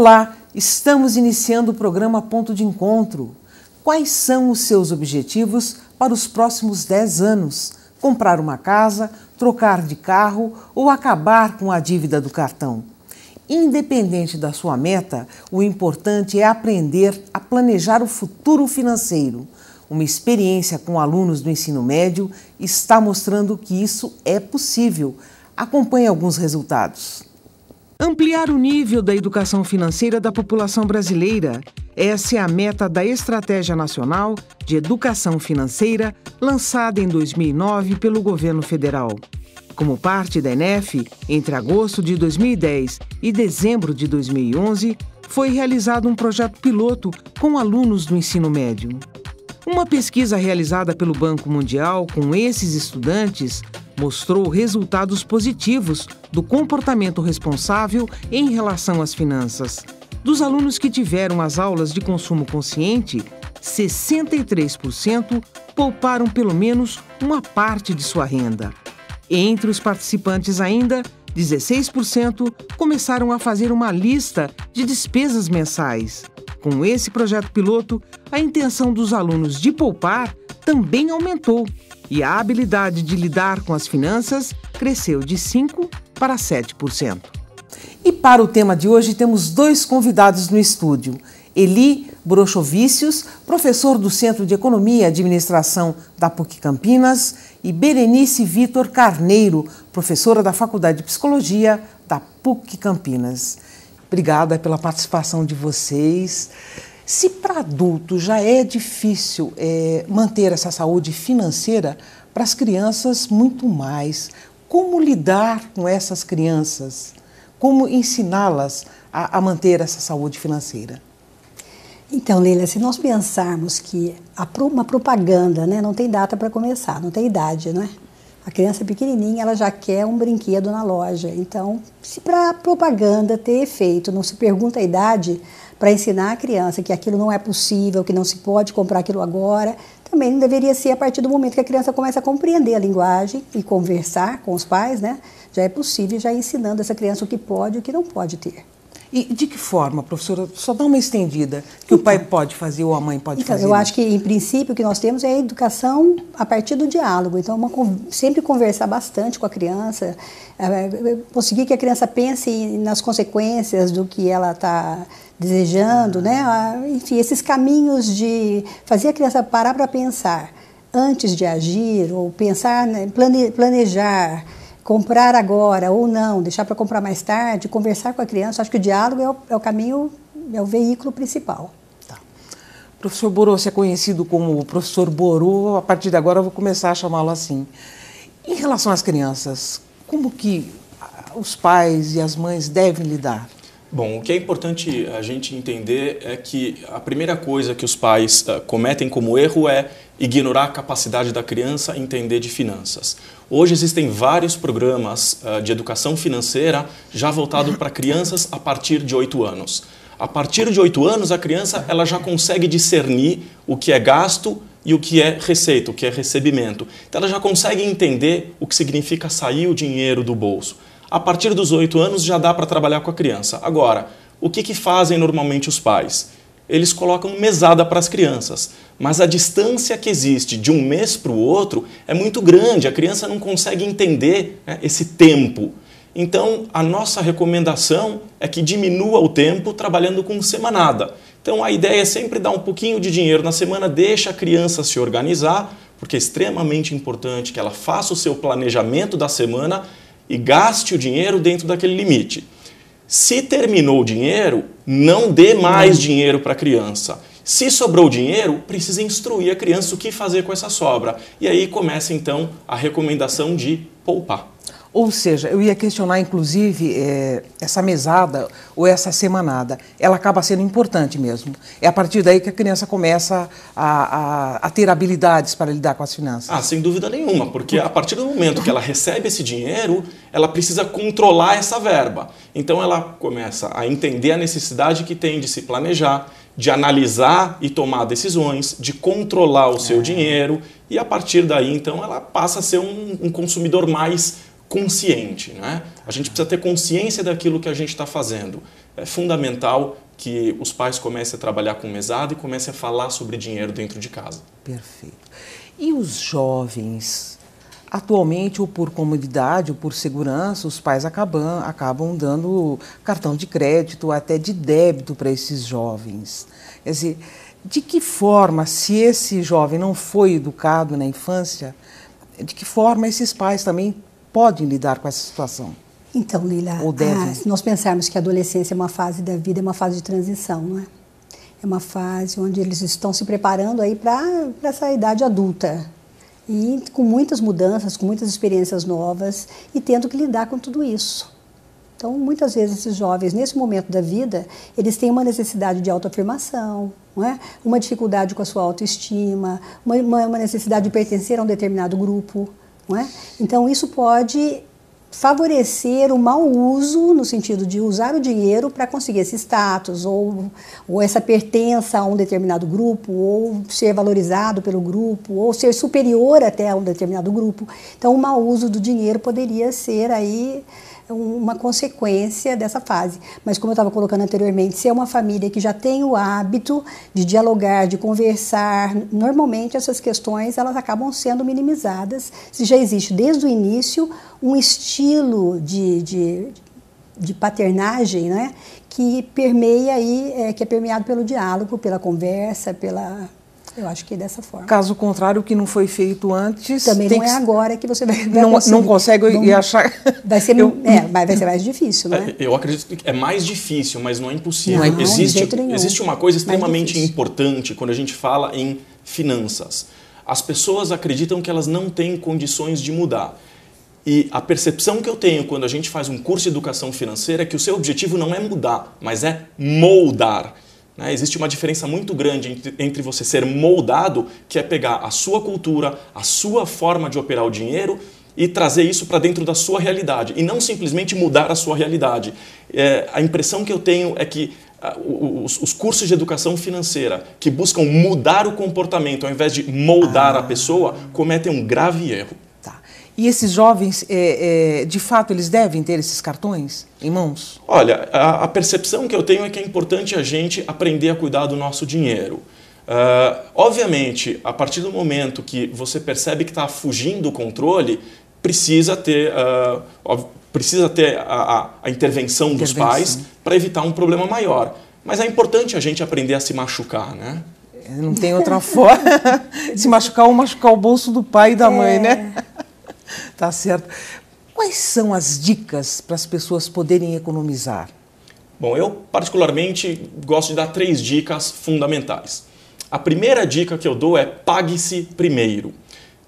Olá, estamos iniciando o programa Ponto de Encontro. Quais são os seus objetivos para os próximos 10 anos? Comprar uma casa, trocar de carro ou acabar com a dívida do cartão? Independente da sua meta, o importante é aprender a planejar o futuro financeiro. Uma experiência com alunos do ensino médio está mostrando que isso é possível. Acompanhe alguns resultados. Ampliar o nível da educação financeira da população brasileira. Essa é a meta da Estratégia Nacional de Educação Financeira, lançada em 2009 pelo governo federal. Como parte da ENEF, entre agosto de 2010 e dezembro de 2011, foi realizado um projeto piloto com alunos do ensino médio. Uma pesquisa realizada pelo Banco Mundial com esses estudantes mostrou resultados positivos do comportamento responsável em relação às finanças. Dos alunos que tiveram as aulas de consumo consciente, 63% pouparam pelo menos uma parte de sua renda. Entre os participantes ainda, 16% começaram a fazer uma lista de despesas mensais. Com esse projeto piloto, a intenção dos alunos de poupar também aumentou e a habilidade de lidar com as finanças cresceu de 5% para 7%. E para o tema de hoje temos dois convidados no estúdio. Eli Brochovicius, professor do Centro de Economia e Administração da PUC Campinas, e Berenice Vitor Carneiro, professora da Faculdade de Psicologia da PUC Campinas. Obrigada pela participação de vocês. Se para adultos já é difícil manter essa saúde financeira, para as crianças muito mais. Como lidar com essas crianças? Como ensiná-las a manter essa saúde financeira? Então, Leila, se nós pensarmos que uma propaganda, né, não tem data para começar, não tem idade, não é? A criança pequenininha, ela já quer um brinquedo na loja. Então, se para a propaganda ter efeito, não se pergunta a idade para ensinar a criança que aquilo não é possível, que não se pode comprar aquilo agora, também não deveria ser a partir do momento que a criança começa a compreender a linguagem e conversar com os pais, né? Já é possível, já ensinando essa criança o que pode e o que não pode ter. E de que forma, professora? Só dá uma estendida que o pai pode fazer ou a mãe pode fazer. Eu acho que, em princípio, o que nós temos é a educação a partir do diálogo. Então, sempre conversar bastante com a criança, conseguir que a criança pense nas consequências do que ela está desejando, né? Enfim, esses caminhos de fazer a criança parar para pensar antes de agir, ou pensar, né, planejar, comprar agora ou não, deixar para comprar mais tarde, conversar com a criança. Acho que o diálogo é o caminho, é o veículo principal. Tá. Professor Borô, você é conhecido como professor Borô, a partir de agora eu vou começar a chamá-lo assim. Em relação às crianças, como que os pais e as mães devem lidar? Bom, o que é importante a gente entender é que a primeira coisa que os pais cometem como erro é ignorar a capacidade da criança em entender de finanças. Hoje existem vários programas de educação financeira já voltados para crianças a partir de 8 anos. A partir de 8 anos, a criança ela já consegue discernir o que é gasto e o que é receita, o que é recebimento. Então ela já consegue entender o que significa sair o dinheiro do bolso. A partir dos 8 anos já dá para trabalhar com a criança. Agora, o que fazem normalmente os pais? Eles colocam mesada para as crianças, mas a distância que existe de um mês para o outro é muito grande, a criança não consegue entender, né, esse tempo. Então, a nossa recomendação é que diminua o tempo trabalhando com semanada. Então, a ideia é sempre dar um pouquinho de dinheiro na semana, deixa a criança se organizar, porque é extremamente importante que ela faça o seu planejamento da semana e gaste o dinheiro dentro daquele limite. Se terminou o dinheiro, não dê mais dinheiro para a criança. Se sobrou dinheiro, precisa instruir a criança o que fazer com essa sobra. E aí começa então a recomendação de poupar. Ou seja, eu ia questionar, inclusive, essa mesada ou essa semanada. Ela acaba sendo importante mesmo. É a partir daí que a criança começa a ter habilidades para lidar com as finanças. Ah, sem dúvida nenhuma, porque a partir do momento que ela recebe esse dinheiro, ela precisa controlar essa verba. Então ela começa a entender a necessidade que tem de se planejar, de analisar e tomar decisões, de controlar o seu dinheiro, e a partir daí, então, ela passa a ser um consumidor mais consciente, né? A gente precisa ter consciência daquilo que a gente está fazendo. É fundamental que os pais comecem a trabalhar com mesada e comecem a falar sobre dinheiro dentro de casa. Perfeito. E os jovens? Atualmente, ou por comodidade, ou por segurança, os pais acabam dando cartão de crédito, ou até de débito para esses jovens. Quer dizer, de que forma, se esse jovem não foi educado na infância, de que forma esses pais também podem lidar com essa situação? Então, Lila, se nós pensarmos que a adolescência é uma fase da vida, é uma fase de transição, não é? É uma fase onde eles estão se preparando aí para essa idade adulta. E com muitas mudanças, com muitas experiências novas e tendo que lidar com tudo isso. Então, muitas vezes esses jovens, nesse momento da vida, eles têm uma necessidade de autoafirmação, não é? Uma dificuldade com a sua autoestima, uma necessidade de pertencer a um determinado grupo, não é? Então, isso pode favorecer o mau uso, no sentido de usar o dinheiro para conseguir esse status, ou essa pertença a um determinado grupo, ou ser valorizado pelo grupo, ou ser superior até a um determinado grupo. Então, o mau uso do dinheiro poderia ser aí uma consequência dessa fase. Mas, como eu estava colocando anteriormente, se é uma família que já tem o hábito de dialogar, de conversar, normalmente essas questões elas acabam sendo minimizadas, se já existe desde o início um estilo de paternagem, né, que permeia aí, que é permeado pelo diálogo, pela conversa, eu acho que é dessa forma. Caso contrário, o que não foi feito antes... Também não é agora que você vai conseguir. Não consegue e achar... Vai ser mais difícil, não é? Eu acredito que é mais difícil, mas não é impossível. Não, existe uma coisa extremamente importante quando a gente fala em finanças. As pessoas acreditam que elas não têm condições de mudar. E a percepção que eu tenho quando a gente faz um curso de educação financeira é que o seu objetivo não é mudar, mas é moldar. Existe uma diferença muito grande entre você ser moldado, que é pegar a sua cultura, a sua forma de operar o dinheiro e trazer isso para dentro da sua realidade, e não simplesmente mudar a sua realidade. A impressão que eu tenho é que os cursos de educação financeira que buscam mudar o comportamento ao invés de moldar a pessoa, cometem um grave erro. E esses jovens, de fato, eles devem ter esses cartões em mãos? Olha, a percepção que eu tenho é que é importante a gente aprender a cuidar do nosso dinheiro. Obviamente, a partir do momento que você percebe que está fugindo do controle, precisa ter a intervenção dos pais para evitar um problema maior. Mas é importante a gente aprender a se machucar, né? Não tem outra forma. Se machucar ou machucar o bolso do pai e da mãe, né? Tá certo. Quais são as dicas para as pessoas poderem economizar? Bom, eu particularmente gosto de dar 3 dicas fundamentais. A primeira dica que eu dou é pague-se primeiro. O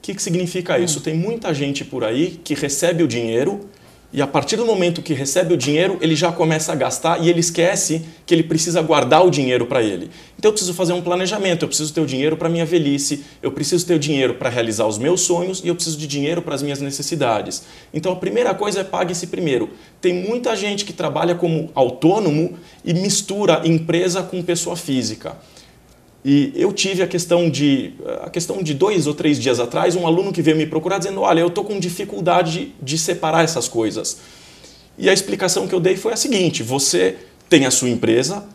que significa isso? Tem muita gente por aí que recebe o dinheiro e a partir do momento que recebe o dinheiro, ele já começa a gastar e ele esquece que ele precisa guardar o dinheiro para ele. Então eu preciso fazer um planejamento, eu preciso ter o dinheiro para a minha velhice, eu preciso ter o dinheiro para realizar os meus sonhos e eu preciso de dinheiro para as minhas necessidades. Então a primeira coisa é pague-se primeiro. Tem muita gente que trabalha como autônomo e mistura empresa com pessoa física. E eu tive a questão de 2 ou 3 dias atrás, um aluno que veio me procurar dizendo, olha, eu estou com dificuldade de separar essas coisas. E a explicação que eu dei foi a seguinte, você tem a sua empresa,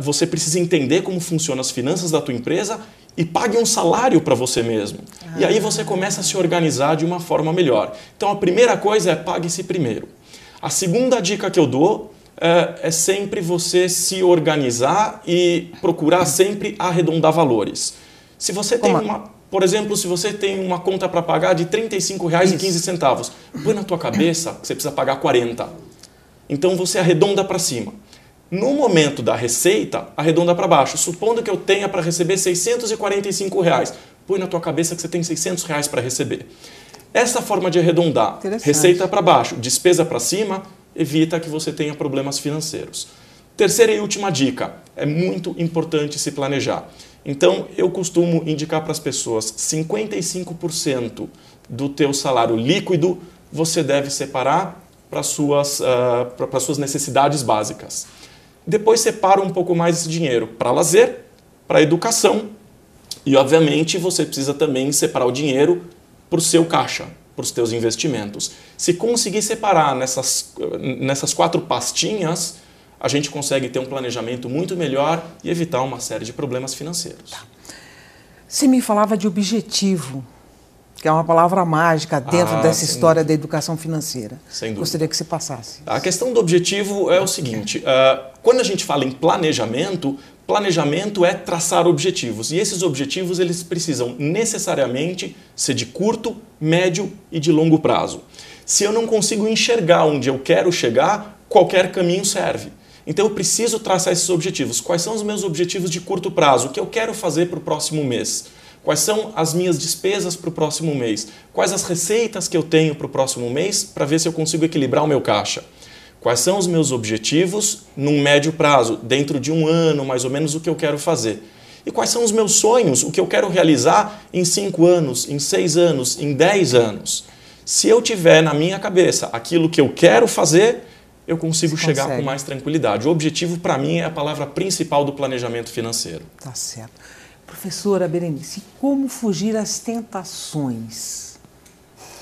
você precisa entender como funcionam as finanças da tua empresa e pague um salário para você mesmo. E aí você começa a se organizar de uma forma melhor. Então a primeira coisa é pague-se primeiro. A segunda dica que eu dou é sempre você se organizar e procurar sempre arredondar valores. Se você tem por exemplo, se você tem uma conta para pagar de R$ 35,15, põe na tua cabeça que você precisa pagar 40. Então você arredonda para cima. No momento da receita, arredonda para baixo. Supondo que eu tenha para receber R$ 645, põe na tua cabeça que você tem R$ 600 para receber. Essa forma de arredondar, receita para baixo, despesa para cima, evita que você tenha problemas financeiros. Terceira e última dica, é muito importante se planejar. Então, eu costumo indicar para as pessoas, 55% do teu salário líquido você deve separar para as suas necessidades básicas. Depois separa um pouco mais esse dinheiro para lazer, para educação e, obviamente, você precisa também separar o dinheiro para o seu caixa, para os teus investimentos. Se conseguir separar nessas 4 pastinhas, a gente consegue ter um planejamento muito melhor e evitar uma série de problemas financeiros. Tá. Você me falava de objetivo, que é uma palavra mágica dentro dessa história da educação financeira. Sem dúvida. Gostaria que você passasse. A questão do objetivo é o seguinte, quando a gente fala em planejamento, planejamento é traçar objetivos. E esses objetivos eles precisam necessariamente ser de curto, médio e de longo prazo. Se eu não consigo enxergar onde eu quero chegar, qualquer caminho serve. Então eu preciso traçar esses objetivos. Quais são os meus objetivos de curto prazo? O que eu quero fazer para o próximo mês? Quais são as minhas despesas para o próximo mês? Quais as receitas que eu tenho para o próximo mês para ver se eu consigo equilibrar o meu caixa? Quais são os meus objetivos num médio prazo, dentro de 1 ano, mais ou menos, o que eu quero fazer? E quais são os meus sonhos, o que eu quero realizar em 5 anos, em 6 anos, em 10 anos? Se eu tiver na minha cabeça aquilo que eu quero fazer, eu consigo chegar com mais tranquilidade. O objetivo, para mim, é a palavra principal do planejamento financeiro. Tá certo. Professora Berenice, como fugir às tentações?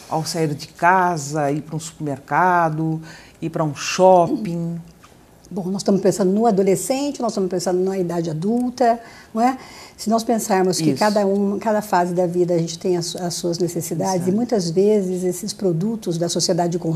Ao sair de casa, ir para um supermercado, ir para um shopping? Bom, nós estamos pensando no adolescente, nós estamos pensando na idade adulta, não é? Se nós pensarmos que cada fase da vida a gente tem as suas necessidades, e muitas vezes esses produtos da sociedade de consumo